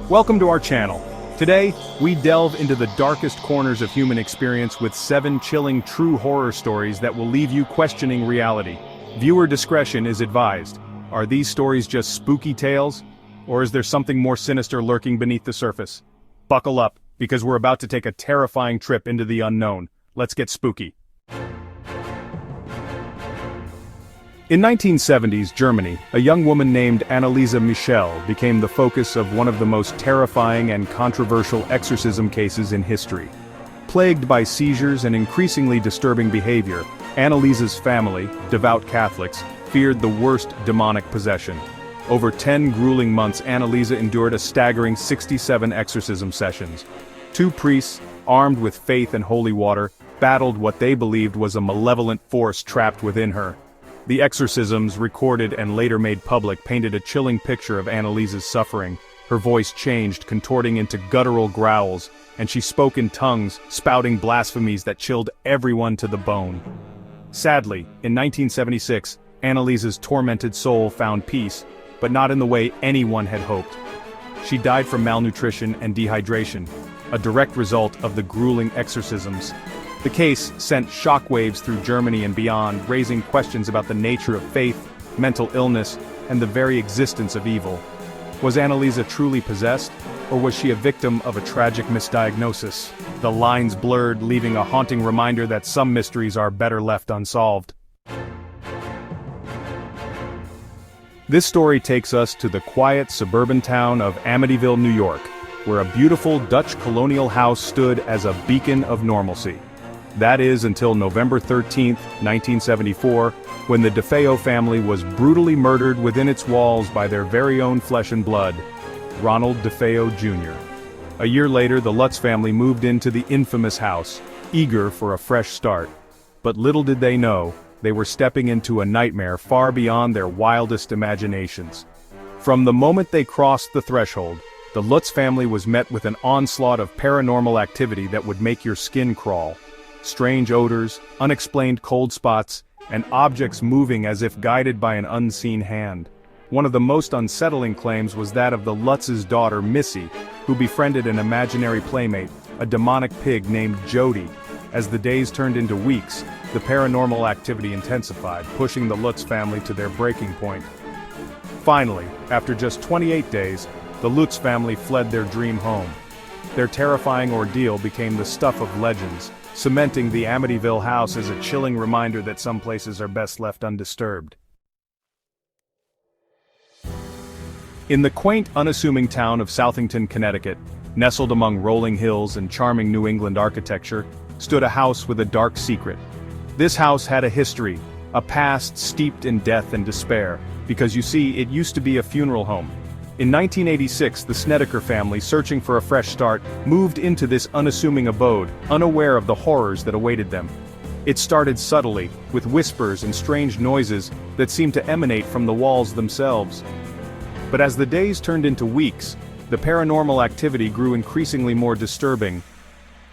Welcome to our channel. Today, we delve into the darkest corners of human experience with 7 chilling true horror stories that will leave you questioning reality. Viewer discretion is advised. Are these stories just spooky tales? Or is there something more sinister lurking beneath the surface? Buckle up, because we're about to take a terrifying trip into the unknown. Let's get spooky. In 1970s Germany, a young woman named Anneliese Michel became the focus of one of the most terrifying and controversial exorcism cases in history. Plagued by seizures and increasingly disturbing behavior, Anneliese's family, devout Catholics, feared the worst demonic possession. Over 10 grueling months, Anneliese endured a staggering 67 exorcism sessions. 2 priests, armed with faith and holy water, battled what they believed was a malevolent force trapped within her. The exorcisms, recorded and later made public, painted a chilling picture of Anneliese's suffering. Her voice changed, contorting into guttural growls, and she spoke in tongues, spouting blasphemies that chilled everyone to the bone. Sadly, in 1976, Anneliese's tormented soul found peace, but not in the way anyone had hoped. She died from malnutrition and dehydration, a direct result of the grueling exorcisms. The case sent shockwaves through Germany and beyond, raising questions about the nature of faith, mental illness, and the very existence of evil. Was Anneliese truly possessed, or was she a victim of a tragic misdiagnosis? The lines blurred, leaving a haunting reminder that some mysteries are better left unsolved. This story takes us to the quiet suburban town of Amityville, New York, where a beautiful Dutch colonial house stood as a beacon of normalcy. That is until November 13, 1974, when the DeFeo family was brutally murdered within its walls by their very own flesh and blood, Ronald DeFeo Jr. A year later, the Lutz family moved into the infamous house, eager for a fresh start. But little did they know, they were stepping into a nightmare far beyond their wildest imaginations. From the moment they crossed the threshold, the Lutz family was met with an onslaught of paranormal activity that would make your skin crawl. Strange odors, unexplained cold spots, and objects moving as if guided by an unseen hand. One of the most unsettling claims was that of the Lutz's daughter Missy, who befriended an imaginary playmate, a demonic pig named Jody. As the days turned into weeks, the paranormal activity intensified, pushing the Lutz family to their breaking point. Finally, after just 28 days, the Lutz family fled their dream home. Their terrifying ordeal became the stuff of legends, cementing the Amityville house as a chilling reminder that some places are best left undisturbed. In the quaint, unassuming town of Southington, Connecticut, nestled among rolling hills and charming New England architecture, stood a house with a dark secret. This house had a history, a past steeped in death and despair, because you see, it used to be a funeral home. In 1986, the Snedeker family, searching for a fresh start, moved into this unassuming abode, unaware of the horrors that awaited them. It started subtly, with whispers and strange noises that seemed to emanate from the walls themselves. But as the days turned into weeks, the paranormal activity grew increasingly more disturbing.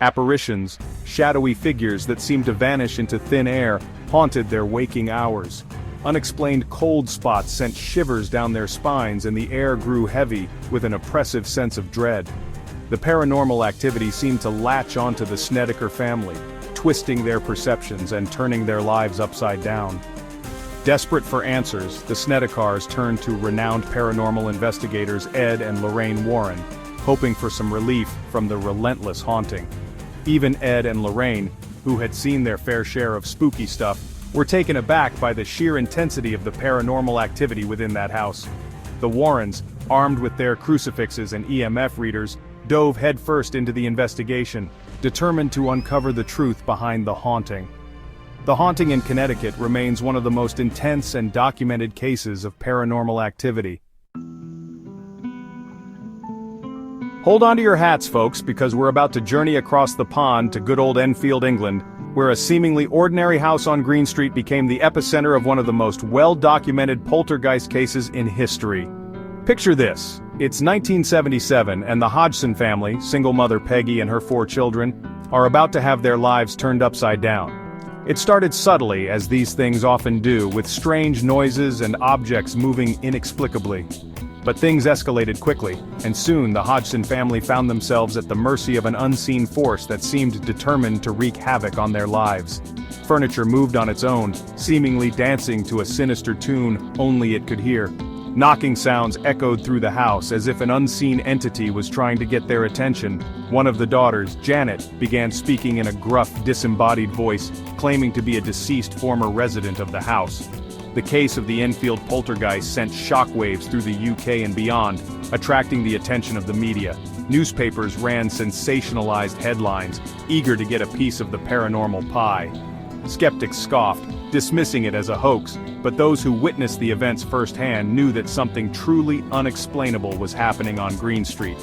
Apparitions, shadowy figures that seemed to vanish into thin air, haunted their waking hours. Unexplained cold spots sent shivers down their spines, and the air grew heavy with an oppressive sense of dread. The paranormal activity seemed to latch onto the Snedeker family, twisting their perceptions and turning their lives upside down. Desperate for answers, the Snedekars turned to renowned paranormal investigators Ed and Lorraine Warren, hoping for some relief from the relentless haunting. Even Ed and Lorraine, who had seen their fair share of spooky stuff, were taken aback by the sheer intensity of the paranormal activity within that house. The Warrens, armed with their crucifixes and EMF readers, dove headfirst into the investigation, determined to uncover the truth behind the haunting. The haunting in Connecticut remains one of the most intense and documented cases of paranormal activity. Hold on to your hats, folks, because we're about to journey across the pond to good old Enfield, England, where a seemingly ordinary house on Green Street became the epicenter of one of the most well-documented poltergeist cases in history. Picture this. It's 1977, and the Hodgson family, single mother Peggy and her 4 children, are about to have their lives turned upside down. It started subtly, as these things often do, with strange noises and objects moving inexplicably. But things escalated quickly, and soon the Hodgson family found themselves at the mercy of an unseen force that seemed determined to wreak havoc on their lives. Furniture moved on its own, seemingly dancing to a sinister tune only it could hear. Knocking sounds echoed through the house as if an unseen entity was trying to get their attention. One of the daughters, Janet, began speaking in a gruff, disembodied voice, claiming to be a deceased former resident of the house. The case of the Enfield Poltergeist sent shockwaves through the UK and beyond, attracting the attention of the media. Newspapers ran sensationalized headlines, eager to get a piece of the paranormal pie. Skeptics scoffed, dismissing it as a hoax, but those who witnessed the events firsthand knew that something truly unexplainable was happening on Green Street.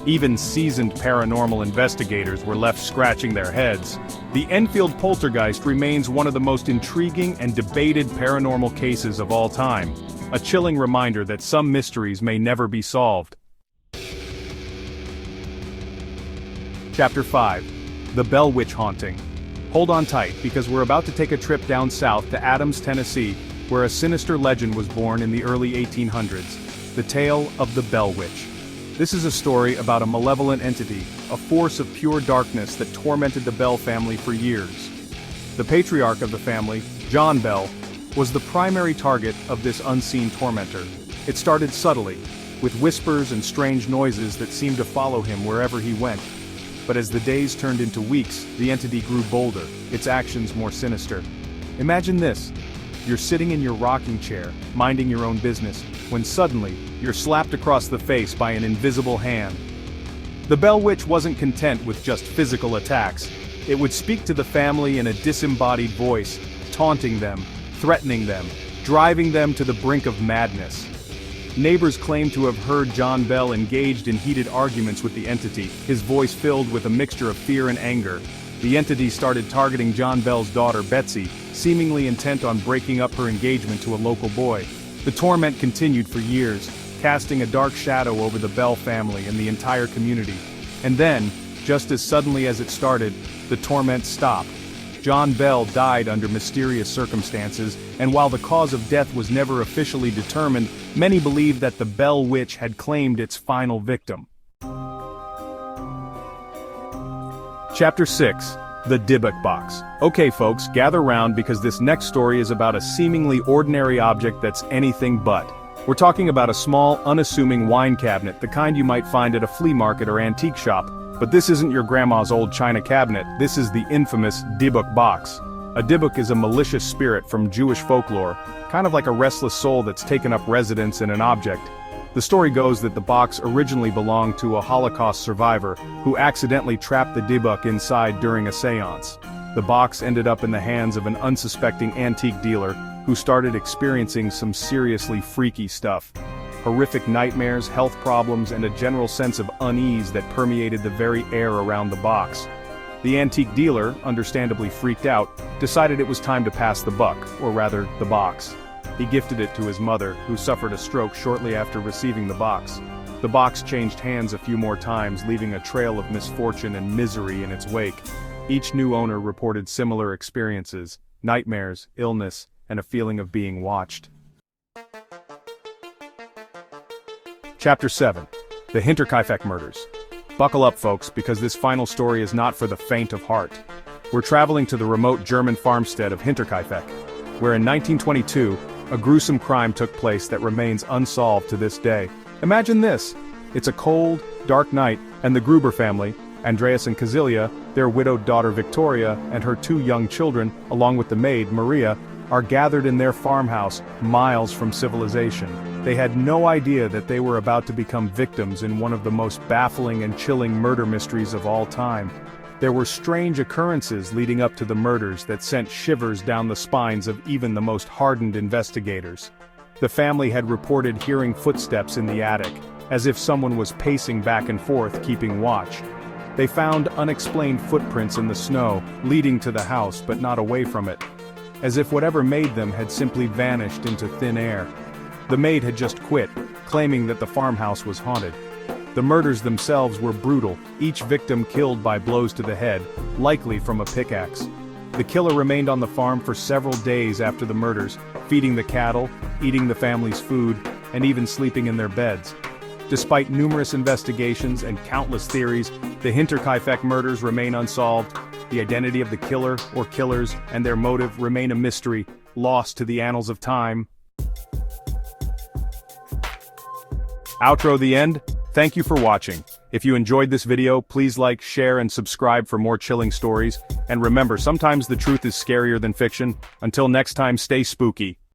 Even seasoned paranormal investigators were left scratching their heads. The Enfield Poltergeist remains one of the most intriguing and debated paranormal cases of all time, a chilling reminder that some mysteries may never be solved. Chapter 5. The Bell Witch Haunting. Hold on tight, because we're about to take a trip down south to Adams, Tennessee, where a sinister legend was born in the early 1800s, the tale of the Bell Witch. This is a story about a malevolent entity, a force of pure darkness that tormented the Bell family for years. The patriarch of the family, John Bell, was the primary target of this unseen tormentor. It started subtly, with whispers and strange noises that seemed to follow him wherever he went. But as the days turned into weeks, the entity grew bolder, its actions more sinister. Imagine this. You're sitting in your rocking chair, minding your own business, when suddenly, you're slapped across the face by an invisible hand. The Bell Witch wasn't content with just physical attacks. It would speak to the family in a disembodied voice, taunting them, threatening them, driving them to the brink of madness. Neighbors claimed to have heard John Bell engaged in heated arguments with the entity, his voice filled with a mixture of fear and anger. The entity started targeting John Bell's daughter Betsy, seemingly intent on breaking up her engagement to a local boy. The torment continued for years, casting a dark shadow over the Bell family and the entire community. And then, just as suddenly as it started, the torment stopped. John Bell died under mysterious circumstances, and while the cause of death was never officially determined, many believed that the Bell Witch had claimed its final victim. Chapter 6. The Dybbuk Box. Okay folks, gather round because this next story is about a seemingly ordinary object that's anything but. We're talking about a small, unassuming wine cabinet, the kind you might find at a flea market or antique shop. But this isn't your grandma's old china cabinet, this is the infamous dybbuk box. A dybbuk is a malicious spirit from Jewish folklore, kind of like a restless soul that's taken up residence in an object. The story goes that the box originally belonged to a Holocaust survivor who accidentally trapped the dybbuk inside during a seance. The box ended up in the hands of an unsuspecting antique dealer who started experiencing some seriously freaky stuff. Horrific nightmares, health problems, and a general sense of unease that permeated the very air around the box. The antique dealer, understandably freaked out, decided it was time to pass the buck, or rather, the box. He gifted it to his mother, who suffered a stroke shortly after receiving the box. The box changed hands a few more times, leaving a trail of misfortune and misery in its wake. Each new owner reported similar experiences: nightmares, illness, and a feeling of being watched. Chapter 7. The Hinterkaifeck Murders. Buckle up folks, because this final story is not for the faint of heart. We're traveling to the remote German farmstead of Hinterkaifeck, where in 1922, a gruesome crime took place that remains unsolved to this day. Imagine this. It's a cold, dark night, and the Gruber family, Andreas and Kazilia, their widowed daughter Victoria, and her two young children, along with the maid, Maria, are gathered in their farmhouse, miles from civilization. They had no idea that they were about to become victims in one of the most baffling and chilling murder mysteries of all time. There were strange occurrences leading up to the murders that sent shivers down the spines of even the most hardened investigators. The family had reported hearing footsteps in the attic, as if someone was pacing back and forth keeping watch. They found unexplained footprints in the snow, leading to the house but not away from it, as if whatever made them had simply vanished into thin air. The maid had just quit, claiming that the farmhouse was haunted. The murders themselves were brutal, each victim killed by blows to the head, likely from a pickaxe. The killer remained on the farm for several days after the murders, feeding the cattle, eating the family's food, and even sleeping in their beds. Despite numerous investigations and countless theories, the Hinterkaifeck murders remain unsolved. The identity of the killer or killers and their motive remain a mystery, lost to the annals of time. Outro the end. Thank you for watching. If you enjoyed this video, please like, share, and subscribe for more chilling stories. And remember, sometimes the truth is scarier than fiction. Until next time, stay spooky.